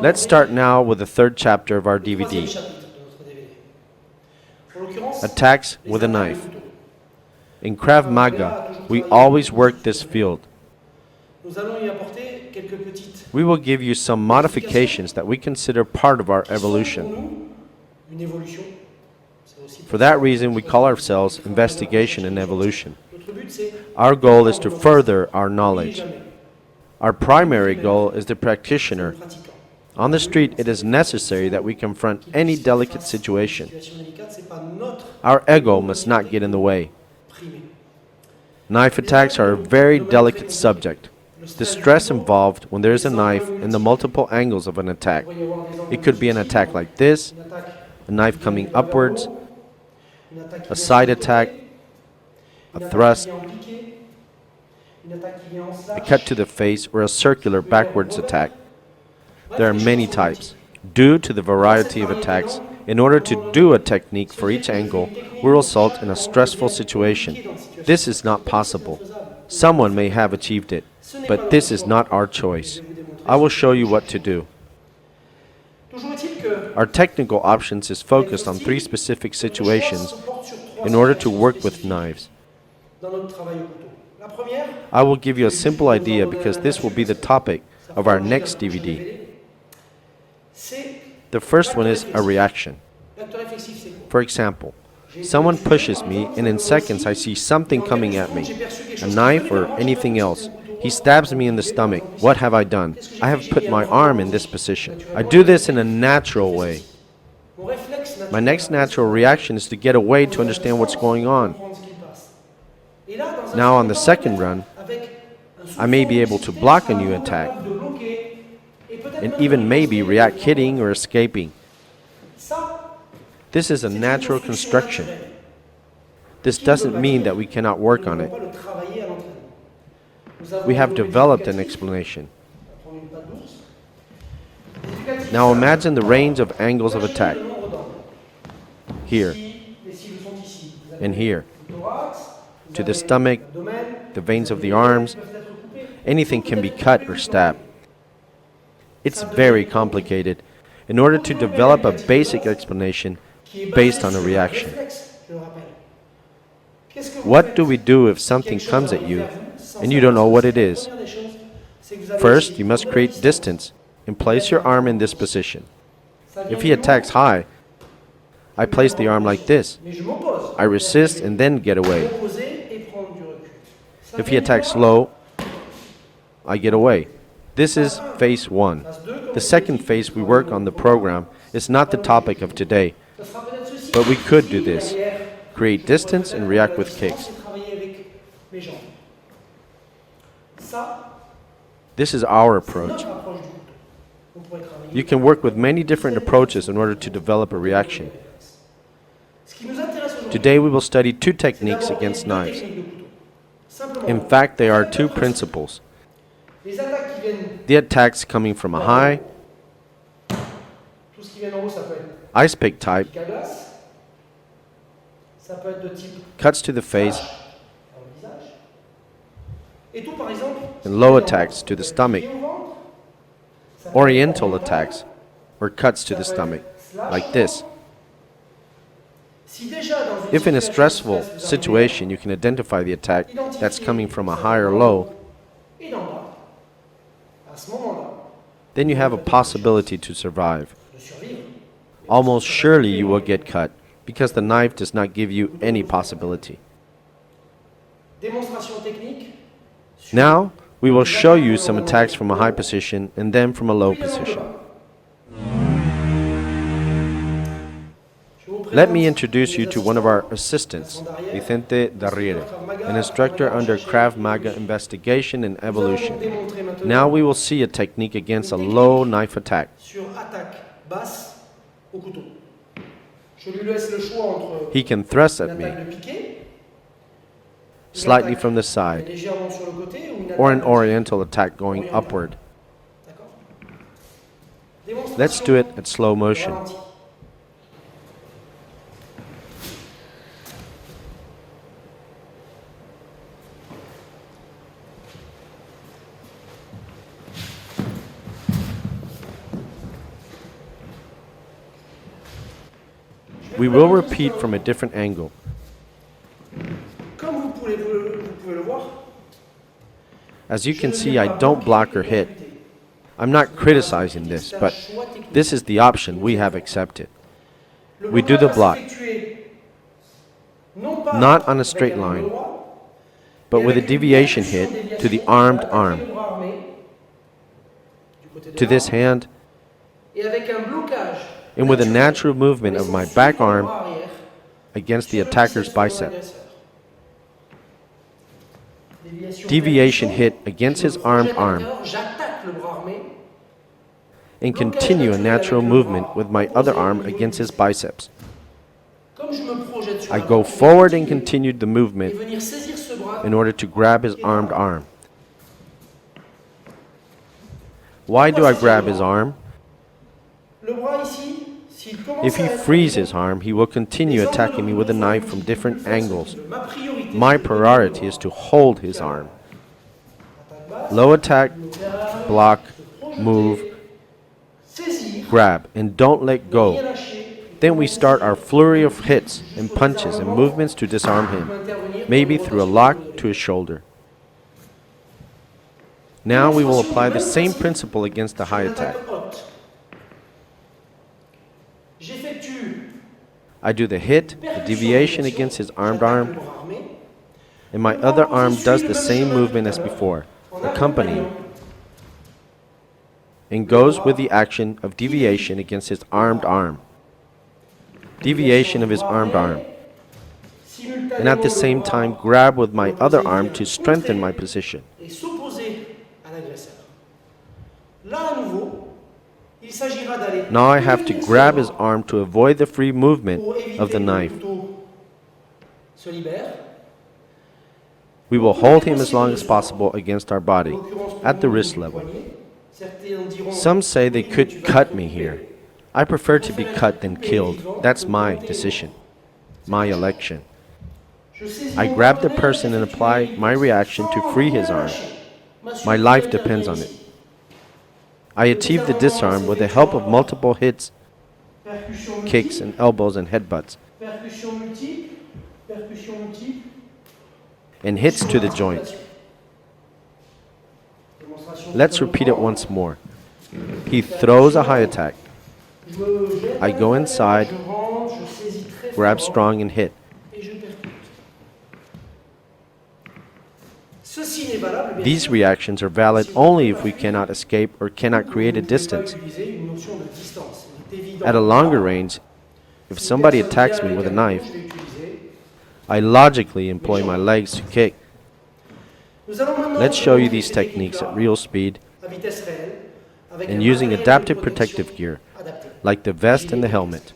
Let's start now with the third chapter of our DVD, Attacks with a Knife. In Krav Maga, we always work this field. We will give you some modifications that we consider part of our evolution. For that reason, we call ourselves Investigation and Evolution. Our goal is to further our knowledge. Our primary goal is the practitioner. On the street, it is necessary that we confront any delicate situation. Our ego must not get in the way. Knife attacks are a very delicate subject. The stress involved when there is a knife and the multiple angles of an attack. It could be an attack like this, a knife coming upwards, a side attack, a thrust, a cut to the face, or a circular backwards attack. There are many types. Due to the variety of attacks, in order to do a technique for each angle, will result in a stressful situation. This is not possible. Someone may have achieved it, but this is not our choice. I will show you what to do. Our technical options is focused on 3 specific situations in order to work with knives. I will give you a simple idea because this will be the topic of our next DVD. The first one is a reaction. For example, someone pushes me and in seconds I see something coming at me, a knife or anything else. He stabs me in the stomach. What have I done? I have put my arm in this position. I do this in a natural way. My next natural reaction is to get away to understand what's going on. Now on the second run, I may be able to block a new attack and even maybe react hitting or escaping. This is a natural construction. This doesn't mean that we cannot work on it. We have developed an explanation. Now imagine the range of angles of attack. Here and here. To the stomach, the veins of the arms, anything can be cut or stabbed. It's very complicated in order to develop a basic explanation based on a reaction. What do we do if something comes at you and you don't know what it is? First, you must create distance and place your arm in this position. If he attacks high, I place the arm like this. I resist and then get away. If he attacks low, I get away. This is phase 1. The second phase we work on the program is not the topic of today, but we could do this. Create distance and react with kicks. This is our approach. You can work with many different approaches in order to develop a reaction. Today we will study 2 techniques against knives. In fact, there are 2 principles. The attacks coming from a high, ice pick type, cuts to the face, and low attacks to the stomach, oriental attacks, or cuts to the stomach, like this. If in a stressful situation you can identify the attack that's coming from a high or low, then you have a possibility to survive. Almost surely you will get cut, because the knife does not give you any possibility. Now, we will show you some attacks from a high position and then from a low position. Let me introduce you to one of our assistants, Vicente Darriere, an instructor under Krav Maga Investigation and Evolution. Now we will see a technique against a low knife attack. He can thrust at me, slightly from the side, or an oriental attack going upward. Let's do it at slow motion. We will repeat from a different angle. Comme vous pouvez le voir, As you can see, I don't block or hit. I'm not criticizing this, but this is the option we have accepted. We do the block, not on a straight line, but with a deviation hit to the armed arm, to this hand, and with a natural movement of my back arm against the attacker's bicep. Deviation hit against his armed arm, and continue a natural movement with my other arm against his biceps. I go forward and continue the movement in order to grab his armed arm. Why do I grab his arm? If he frees his arm, he will continue attacking me with a knife from different angles. My priority is to hold his arm. Low attack, block, move, grab, and don't let go. Then we start our flurry of hits and punches and movements to disarm him, maybe through a lock to his shoulder. Now we will apply the same principle against the high attack. I do the hit, the deviation against his armed arm, and my other arm does the same movement as before, accompanying, and goes with the action of deviation against his armed arm. Deviation of his armed arm. And at the same time grab with my other arm to strengthen my position. Now I have to grab his arm to avoid the free movement of the knife. We will hold him as long as possible against our body, at the wrist level. Some say they could cut me here. I prefer to be cut than killed. That's my decision, my election. I grab the person and apply my reaction to free his arm. My life depends on it. I achieve the disarm with the help of multiple hits, kicks and elbows and headbutts, and hits to the joints. Let's repeat it once more. He throws a high attack. I go inside, grab strong and hit. These reactions are valid only if we cannot escape or cannot create a distance. At a longer range, if somebody attacks me with a knife, I logically employ my legs to kick. Let's show you these techniques at real speed and using adaptive protective gear, like the vest and the helmet.